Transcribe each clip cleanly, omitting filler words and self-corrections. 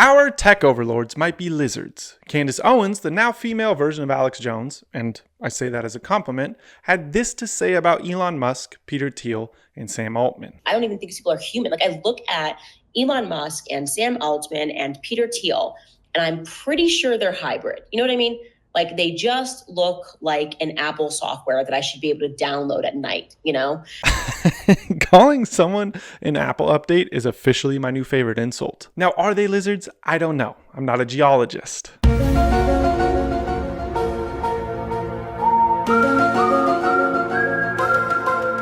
Our tech overlords might be lizards. Candace Owens, the now female version of Alex Jones, and I say that as a compliment, had this to say about Elon Musk, Peter Thiel, and Sam Altman. I don't even think these people are human. Like, I look at Elon Musk and Sam Altman and Peter Thiel, and I'm pretty sure they're hybrid. You know what I mean? Like, they just look like an Apple software that I should be able to download at night, you know? Calling someone an Apple update is officially my new favorite insult. Now, are they lizards? I don't know. I'm not a geologist.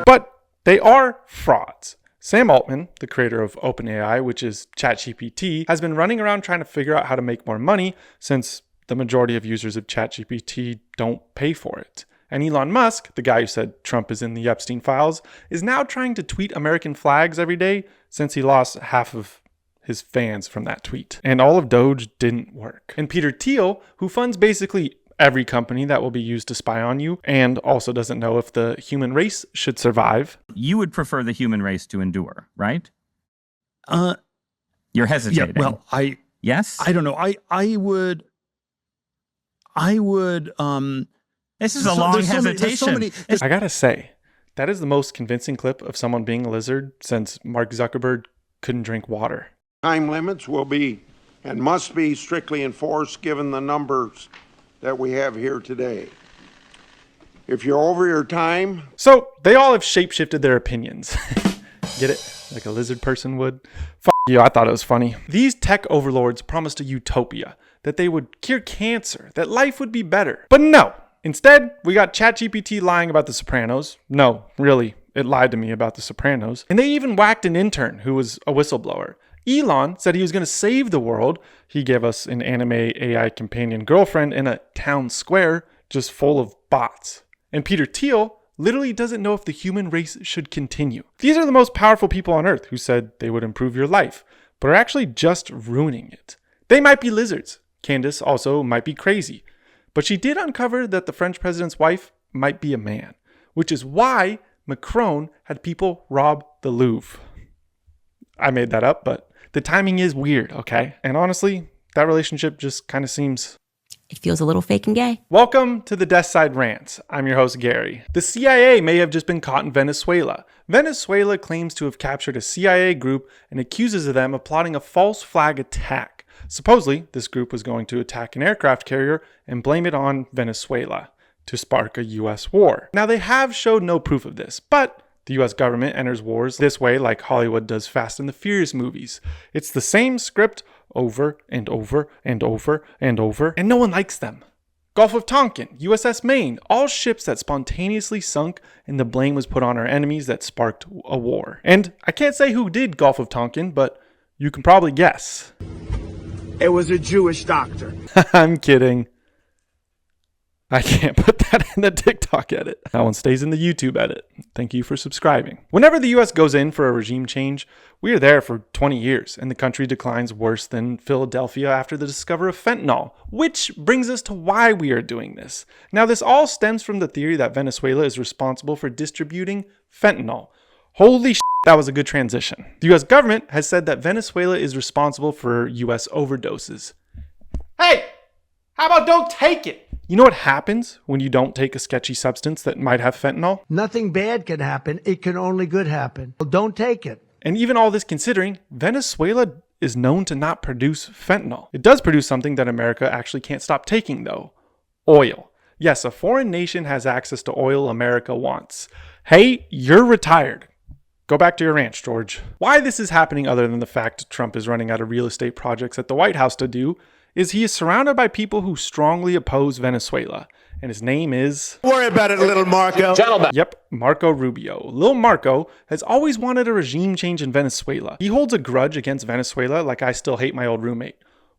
But they are frauds. Sam Altman, the creator of OpenAI, which is ChatGPT, has been running around trying to figure out how to make more money since the majority of users of ChatGPT don't pay for it. And Elon Musk, the guy who said Trump is in the Epstein files, is now trying to tweet American flags every day since he lost half of his fans from that tweet. And all of Doge didn't work. And Peter Thiel, who funds basically every company that will be used to spy on you and also doesn't know if the human race should survive. You would prefer the human race to endure, right? You're hesitating. Yeah, well, Yes? I don't know. I would This is a long hesitation. I gotta say, that is the most convincing clip of someone being a lizard since Mark Zuckerberg couldn't drink water. Time limits will be and must be strictly enforced given the numbers that we have here today. If you're over your time... So, they all have shapeshifted their opinions. Get it? Like a lizard person would? F you, I thought it was funny. These tech overlords promised a utopia, that they would cure cancer, that life would be better. But no! Instead, we got ChatGPT lying about The Sopranos. No, really, it lied to me about The Sopranos. And they even whacked an intern who was a whistleblower. Elon said he was going to save the world. He gave us an anime AI companion girlfriend in a town square just full of bots. And Peter Thiel literally doesn't know if the human race should continue. These are the most powerful people on Earth who said they would improve your life, but are actually just ruining it. They might be lizards. Candace also might be crazy. But she did uncover that the French president's wife might be a man, which is why Macron had people rob the Louvre. I made that up, but the timing is weird, okay? And honestly, that relationship just kind of seems... It feels a little fake and gay. Welcome to the Desk Side Rants. I'm your host, Gary. The CIA may have just been caught in Venezuela. Venezuela claims to have captured a CIA group and accuses them of plotting a false flag attack. Supposedly, this group was going to attack an aircraft carrier and blame it on Venezuela to spark a U.S. war. Now, they have showed no proof of this, but the U.S. government enters wars this way like Hollywood does Fast and the Furious movies. It's the same script over and over and over and over, and no one likes them. Gulf of Tonkin, USS Maine, all ships that spontaneously sunk, and the blame was put on our enemies that sparked a war. And I can't say who did Gulf of Tonkin, but you can probably guess. It was a Jewish doctor. I'm kidding. I can't put that in the TikTok edit. That one stays in the YouTube edit. Thank you for subscribing. Whenever the US goes in for a regime change, we are there for 20 years, and the country declines worse than Philadelphia after the discovery of fentanyl, which brings us to why we are doing this. Now, this all stems from the theory that Venezuela is responsible for distributing fentanyl. Holy shit, that was a good transition. The US government has said that Venezuela is responsible for US overdoses. Hey, how about don't take it? You know what happens when you don't take a sketchy substance that might have fentanyl? Nothing bad can happen. It can only good happen. Don't take it. And even all this considering, Venezuela is known to not produce fentanyl. It does produce something that America actually can't stop taking though. Oil. Yes, a foreign nation has access to oil America wants. Hey, you're retired. Go back to your ranch, George. Why this is happening other than the fact Trump is running out of real estate projects at the White House to do is he is surrounded by people who strongly oppose Venezuela. And his name is... Don't worry about it, little Marco. Gentlemen. Yep, Marco Rubio. Lil Marco has always wanted a regime change in Venezuela. He holds a grudge against Venezuela like I still hate my old roommate.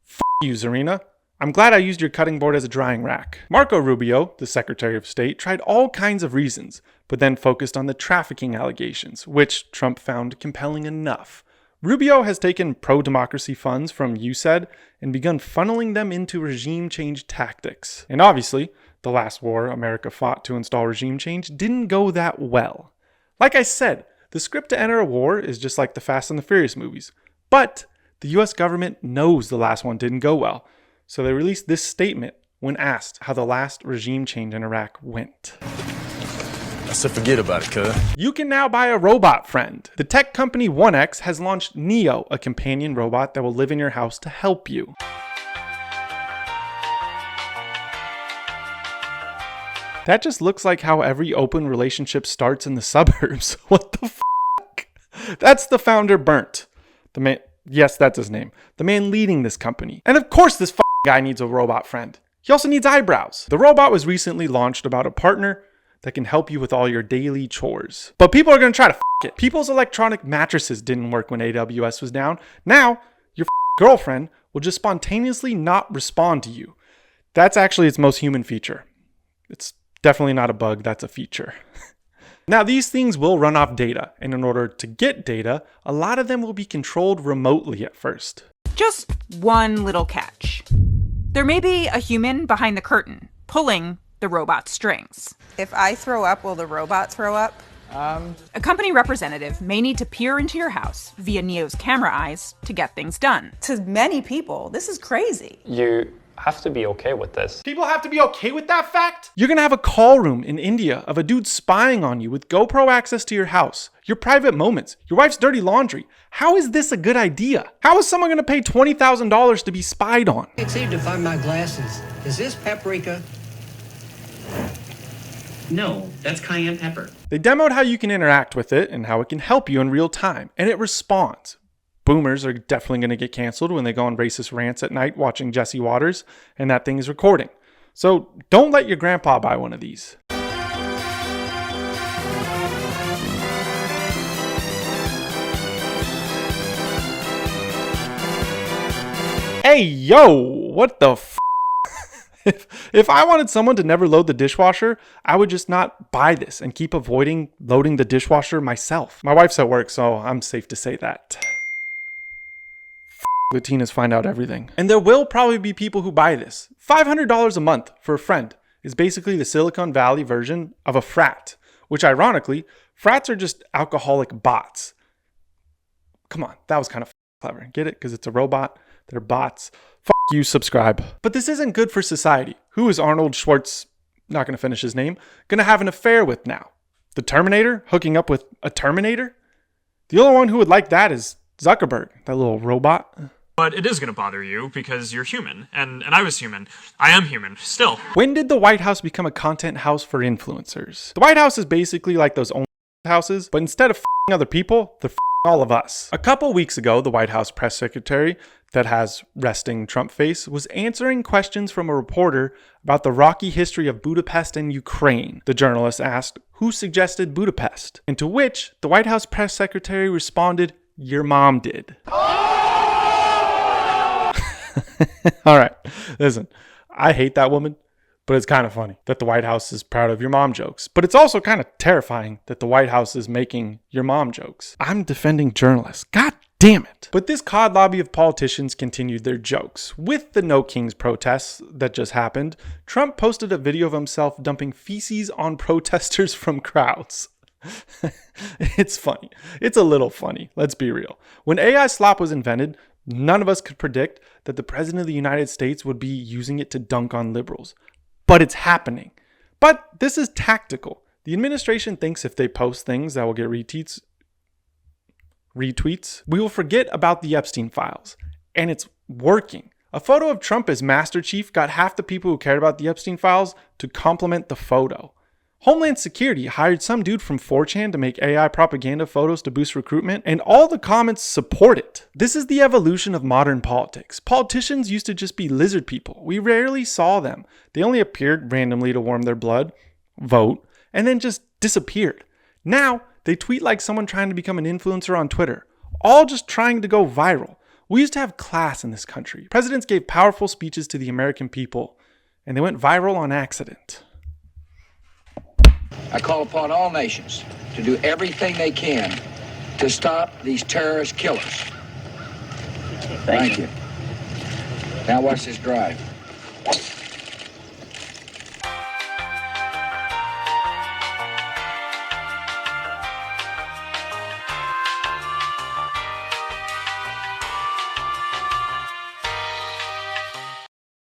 F you, Zarina. I'm glad I used your cutting board as a drying rack. Marco Rubio, the Secretary of State, tried all kinds of reasons, but then focused on the trafficking allegations, which Trump found compelling enough. Rubio has taken pro-democracy funds from USAID and begun funneling them into regime change tactics. And obviously, the last war America fought to install regime change didn't go that well. Like I said, the script to enter a war is just like the Fast and the Furious movies. But The US government knows the last one didn't go well, so they released this statement when asked how the last regime change in Iraq went. I said forget about it, cuz. You can now buy a robot friend. The tech company 1X has launched Neo, a companion robot that will live in your house to help you. That just looks like how every open relationship starts in the suburbs. What the fuck? That's the founder, Burnt. The man, yes, that's his name. The man leading this company. And of course this guy needs a robot friend. He also needs eyebrows. The robot was recently launched about a partner that can help you with all your daily chores. But people are going to try to it. People's electronic mattresses didn't work when AWS was down. Now, your girlfriend will just spontaneously not respond to you. That's actually its most human feature. It's definitely not a bug, that's a feature. Now, these things will run off data, and in order to get data, a lot of them will be controlled remotely at first. Just one little catch. There may be a human behind the curtain, pulling the robot's strings. If I throw up, will the robot throw up? A company representative may need to peer into your house via Neo's camera eyes to get things done. To many people, this is crazy. You have to be okay with this. People have to be okay with that fact? You're gonna have a call room in India of a dude spying on you with GoPro access to your house, your private moments, your wife's dirty laundry. How is this a good idea? How is someone gonna pay $20,000 to be spied on? It's easy to find my glasses. Is this paprika? No, that's cayenne pepper. They demoed how you can interact with it and how it can help you in real time, and it responds. Boomers are definitely going to get canceled when they go on racist rants at night watching Jesse Waters, and that thing is recording. So don't let your grandpa buy one of these. Hey, yo, what the f***? If I wanted someone to never load the dishwasher, I would just not buy this and keep avoiding loading the dishwasher myself. My wife's at work, so I'm safe to say that. Latinas find out everything. And there will probably be people who buy this. $500 a month for a friend is basically the Silicon Valley version of a frat, which ironically, frats are just alcoholic bots. Come on, that was kind of clever. Get it? Because it's a robot. They're bots. You, subscribe. But this isn't good for society. Who is Arnold Schwartz, not going to finish his name, going to have an affair with now? The Terminator hooking up with a Terminator? The only one who would like that is Zuckerberg, that little robot. But it is going to bother you because you're human, and I was human. I am human, still. When did the White House become a content house for influencers? The White House is basically like those own houses, but instead of other people, they're all of us. A couple weeks ago, the White House press secretary that has resting Trump face was answering questions from a reporter about the rocky history of Budapest and Ukraine. The journalist asked, who suggested Budapest? And to which the White House press secretary responded, your mom did. All right, listen, I hate that woman, but it's kind of funny that the White House is proud of your mom jokes. But it's also kind of terrifying that the White House is making your mom jokes. I'm defending journalists. God damn it. But this COD lobby of politicians continued their jokes. With the No Kings protests that just happened, Trump posted a video of himself dumping feces on protesters from crowds. It's funny. It's a little funny. Let's be real. When AI slop was invented, none of us could predict that the president of the United States would be using it to dunk on liberals. But it's happening. But this is tactical. The administration thinks if they post things that will get retweets, we will forget about the Epstein files. And it's working. A photo of Trump as Master Chief got half the people who cared about the Epstein files to compliment the photo. Homeland Security hired some dude from 4chan to make AI propaganda photos to boost recruitment, and all the comments support it. This is the evolution of modern politics. Politicians used to just be lizard people. We rarely saw them. They only appeared randomly to warm their blood, vote, and then just disappeared. Now, they tweet like someone trying to become an influencer on Twitter, all just trying to go viral. We used to have class in this country. Presidents gave powerful speeches to the American people, and they went viral on accident. I call upon all nations to do everything they can to stop these terrorist killers. Thank you. Now watch this drive.